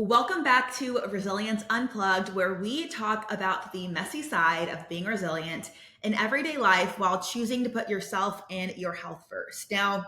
Welcome back to Resilience Unplugged, where we talk about the messy side of being resilient in everyday life while choosing to put yourself and your health first. Now,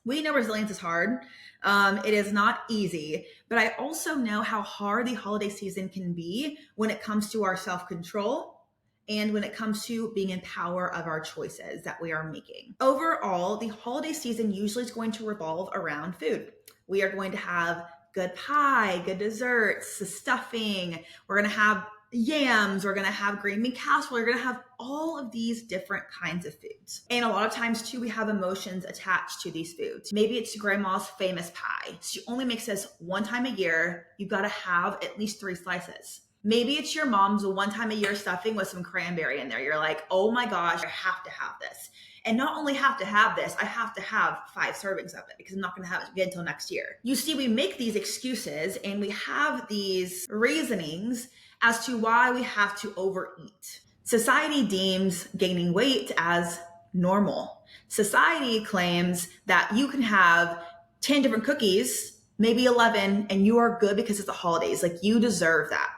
we know resilience is hard. It is not easy, but I also know how hard the holiday season can be when it comes to our self-control and when it comes to being in power of our choices that we are making. Overall, the holiday season usually is going to revolve around food. We are going to have good pie, good desserts, stuffing. We're going to have yams. We're going to have green bean casserole. We're going to have all of these different kinds of foods. And a lot of times too, we have emotions attached to these foods. Maybe it's grandma's famous pie. She only makes this one time a year. You've got to have at least 3 slices. Maybe it's your mom's one time a year stuffing with some cranberry in there. You're like, oh my gosh, I have to have this. And not only have to have this, I have to have 5 servings of it because I'm not going to have it again until next year. You see, we make these excuses and we have these reasonings as to why we have to overeat. Society deems gaining weight as normal. Society claims that you can have 10 different cookies, maybe 11, and you are good because it's the holidays. Like, you deserve that.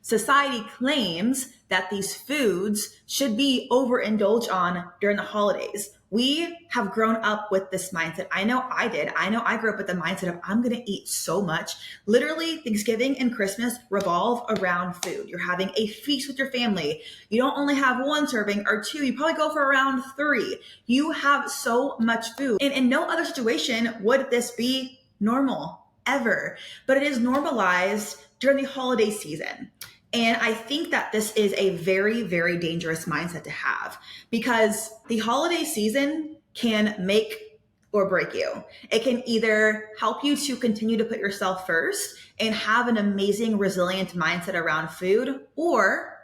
Society claims that these foods should be overindulged on during the holidays. We have grown up with this mindset. I know I did. I know I grew up with the mindset of I'm going to eat so much. Literally, Thanksgiving and Christmas revolve around food. You're having a feast with your family. You don't only have 1 serving or 2. You probably go for around 3. You have so much food. And in no other situation would this be normal ever. But it is normalized during the holiday season. And I think that this is a very, very dangerous mindset to have because the holiday season can make or break you. It can either help you to continue to put yourself first and have an amazing, resilient mindset around food, or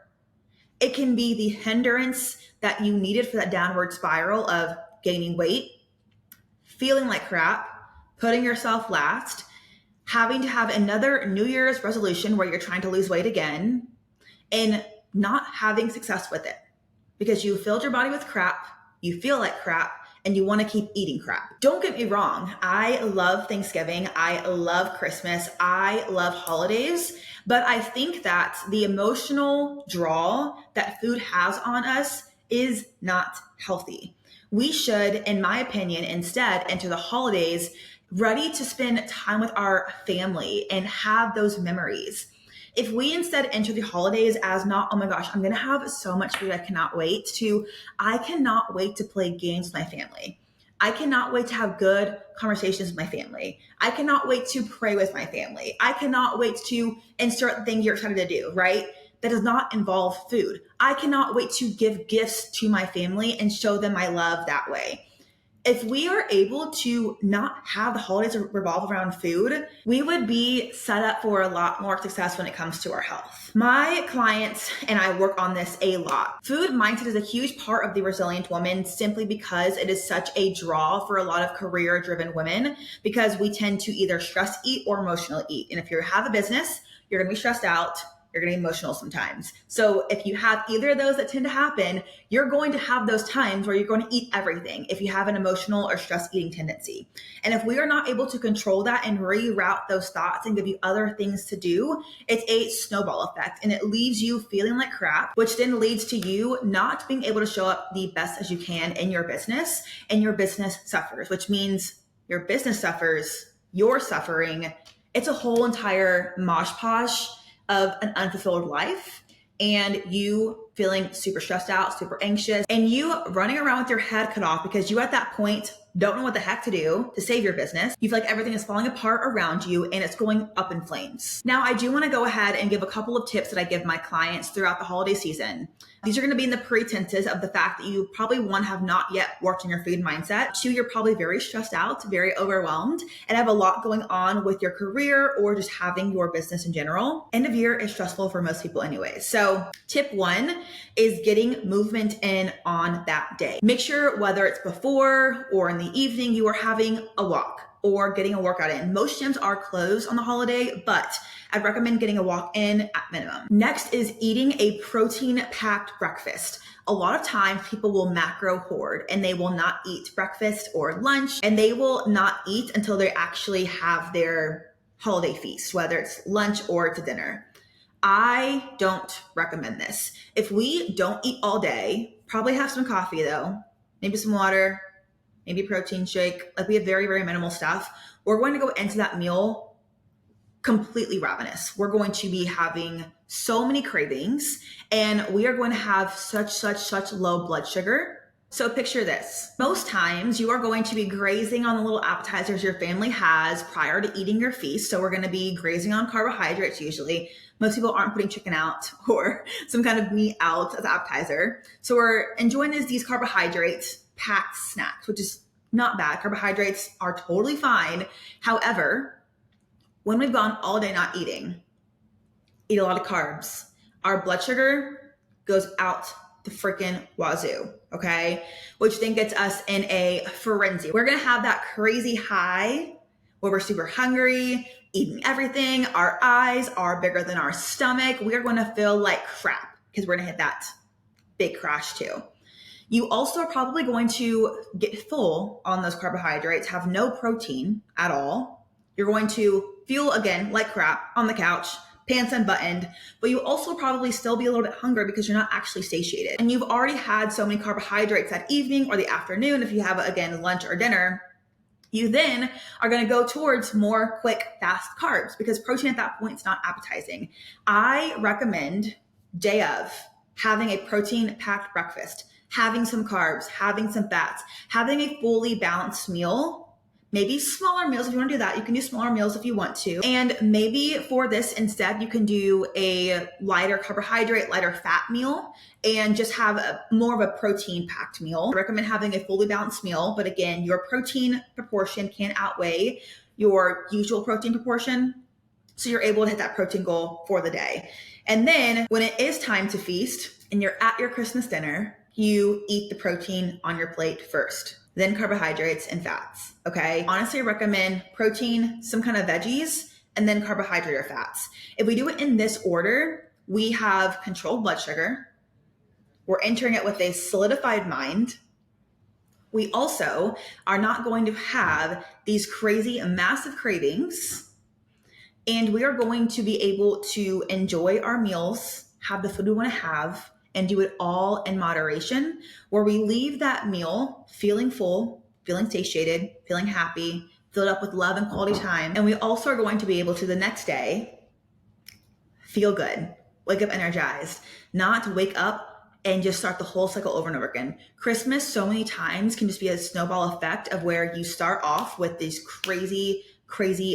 it can be the hindrance that you needed for that downward spiral of gaining weight, feeling like crap, putting yourself last, having to have another New Year's resolution where you're trying to lose weight again and not having success with it because you filled your body with crap, you feel like crap, and you want to keep eating crap. Don't get me wrong. I love Thanksgiving. I love Christmas. I love holidays, but I think that the emotional draw that food has on us is not healthy. We should, in my opinion, instead enter the holidays ready to spend time with our family and have those memories. If we instead enter the holidays as not, oh my gosh, I'm going to have so much food, I cannot wait, to I cannot wait to play games with my family. I cannot wait to have good conversations with my family. I cannot wait to pray with my family. I cannot wait to insert the thing you're excited to do, right? That does not involve food. I cannot wait to give gifts to my family and show them my love that way. If we are able to not have the holidays revolve around food, we would be set up for a lot more success when it comes to our health. My clients and I work on this a lot. Food mindset is a huge part of the resilient woman simply because it is such a draw for a lot of career-driven women because we tend to either stress eat or emotional eat. And if you have a business, you're going to be stressed out. You're going to be emotional sometimes. So if you have either of those that tend to happen, you're going to have those times where you're going to eat everything if you have an emotional or stress eating tendency. And if we are not able to control that and reroute those thoughts and give you other things to do, it's a snowball effect and it leaves you feeling like crap, which then leads to you not being able to show up the best as you can in your business, and your business suffers, which means your business suffers, you're suffering. It's a whole entire mosh posh of an unfulfilled life, and you feeling super stressed out, super anxious, and you running around with your head cut off because you at that point don't know what the heck to do to save your business. You feel like everything is falling apart around you and it's going up in flames. Now, I do want to go ahead and give a couple of tips that I give my clients throughout the holiday season. These are going to be in the pretenses of the fact that you probably, 1, have not yet worked on your food mindset. 2, you're probably very stressed out, very overwhelmed, and have a lot going on with your career or just having your business in general. End of year is stressful for most people anyway. So tip 1 is getting movement in on that day. Make sure whether it's before or in the evening, you are having a walk or getting a workout in. Most gyms are closed on the holiday, but I'd recommend getting a walk in at minimum. Next is eating a protein-packed breakfast. A lot of times people will macro hoard and they will not eat breakfast or lunch, and they will not eat until they actually have their holiday feast, whether it's lunch or it's a dinner. I don't recommend this. If we don't eat all day, probably have some coffee though, maybe some water, maybe a protein shake. Like we have very, very minimal stuff. We're going to go into that meal completely ravenous. We're going to be having so many cravings and we are going to have such low blood sugar. So picture this. Most times you are going to be grazing on the little appetizers your family has prior to eating your feast. So we're going to be grazing on carbohydrates usually. Most people aren't putting chicken out or some kind of meat out as appetizer. So we're enjoying these carbohydrates packed snacks, which is not bad. Carbohydrates are totally fine. However, when we've gone all day not eating, eat a lot of carbs, our blood sugar goes out the freaking wazoo, okay? Which then gets us in a frenzy. We're gonna have that crazy high where we're super hungry, eating everything. Our eyes are bigger than our stomach. We are gonna feel like crap because we're gonna hit that big crash too. You also are probably going to get full on those carbohydrates, have no protein at all. You're going to feel again like crap on the couch, pants unbuttoned, but you also probably still be a little bit hungry because you're not actually satiated. And you've already had so many carbohydrates that evening or the afternoon if you have, again, lunch or dinner. You then are going to go towards more quick, fast carbs because protein at that point is not appetizing. I recommend day of having a protein-packed breakfast, having some carbs, having some fats, having a fully balanced meal. Maybe smaller meals if you want to do that. You can do smaller meals if you want to. And maybe for this instead, you can do a lighter carbohydrate, lighter fat meal and just have more of a protein packed meal. I recommend having a fully balanced meal, but again, your protein proportion can outweigh your usual protein proportion. So you're able to hit that protein goal for the day. And then when it is time to feast and you're at your Christmas dinner, you eat the protein on your plate first, then carbohydrates and fats, okay? Honestly, I recommend protein, some kind of veggies, and then carbohydrate or fats. If we do it in this order, we have controlled blood sugar. We're entering it with a solidified mind. We also are not going to have these crazy, massive cravings. And we are going to be able to enjoy our meals, have the food we want to have, and do it all in moderation, where we leave that meal feeling full, feeling satiated, feeling happy, filled up with love and quality time. And we also are going to be able to the next day feel good, wake up energized, not wake up and just start the whole cycle over and over again. Christmas so many times can just be a snowball effect of where you start off with these crazy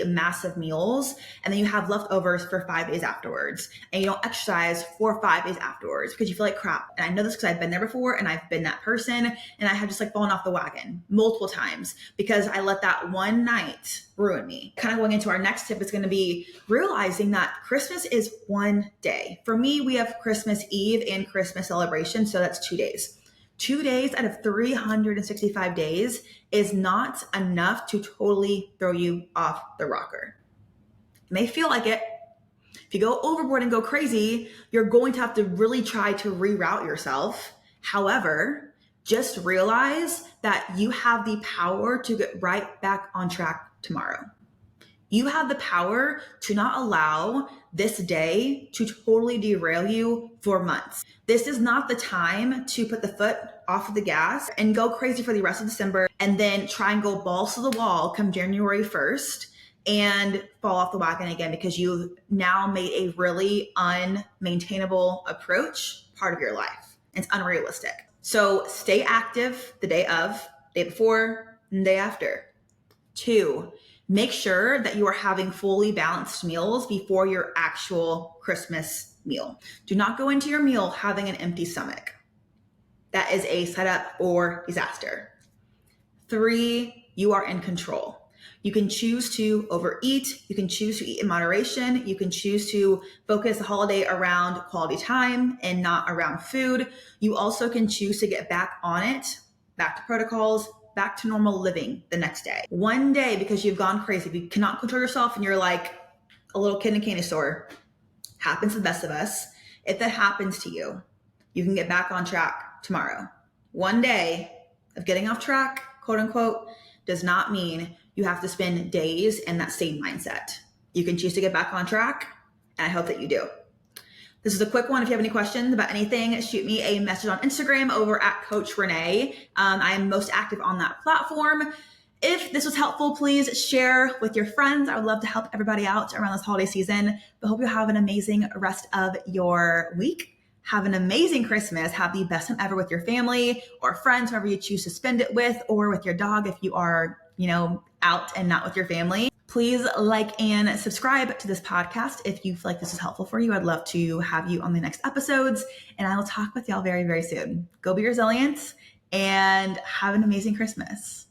massive meals and then you have leftovers for 5 days afterwards and you don't exercise for 5 days afterwards because you feel like crap. And I know this because I've been there before and I've been that person and I have just like fallen off the wagon multiple times because I let that one night ruin me. Kind of going into our next tip is going to be realizing that Christmas is one day. For me, we have Christmas Eve and Christmas celebration, so that's 2 days. 2 days out of 365 days is not enough to totally throw you off the rocker. It may feel like it. If you go overboard and go crazy, you're going to have to really try to reroute yourself. However, just realize that you have the power to get right back on track tomorrow. You have the power to not allow this day to totally derail you for months. This is not the time to put the foot off of the gas and go crazy for the rest of December and then try and go balls to the wall come January 1st and fall off the wagon again because you've now made a really unmaintainable approach part of your life. It's unrealistic. So stay active the day of, day before, and day after. 2, make sure that you are having fully balanced meals before your actual Christmas meal. Do not go into your meal having an empty stomach. That is a setup for disaster. 3, you are in control. You can choose to overeat. You can choose to eat in moderation. You can choose to focus the holiday around quality time and not around food. You also can choose to get back on it, back to protocols, back to normal living the next day. One day, because you've gone crazy, if you cannot control yourself and you're like a little kid in a candy store, happens to the best of us. If that happens to you, you can get back on track tomorrow. One day of getting off track, quote unquote, does not mean you have to spend days in that same mindset. You can choose to get back on track, and I hope that you do. This is a quick one. If you have any questions about anything, shoot me a message on Instagram over at Coach Renee. I am most active on that platform. If this was helpful, please share with your friends. I would love to help everybody out around this holiday season. But hope you have an amazing rest of your week. Have an amazing Christmas. Have the best time ever with your family or friends, whoever you choose to spend it with, or with your dog if you are, out and not with your family. Please like and subscribe to this podcast if you feel like this is helpful for you. I'd love to have you on the next episodes, and I will talk with y'all very, very soon. Go be resilient and have an amazing Christmas.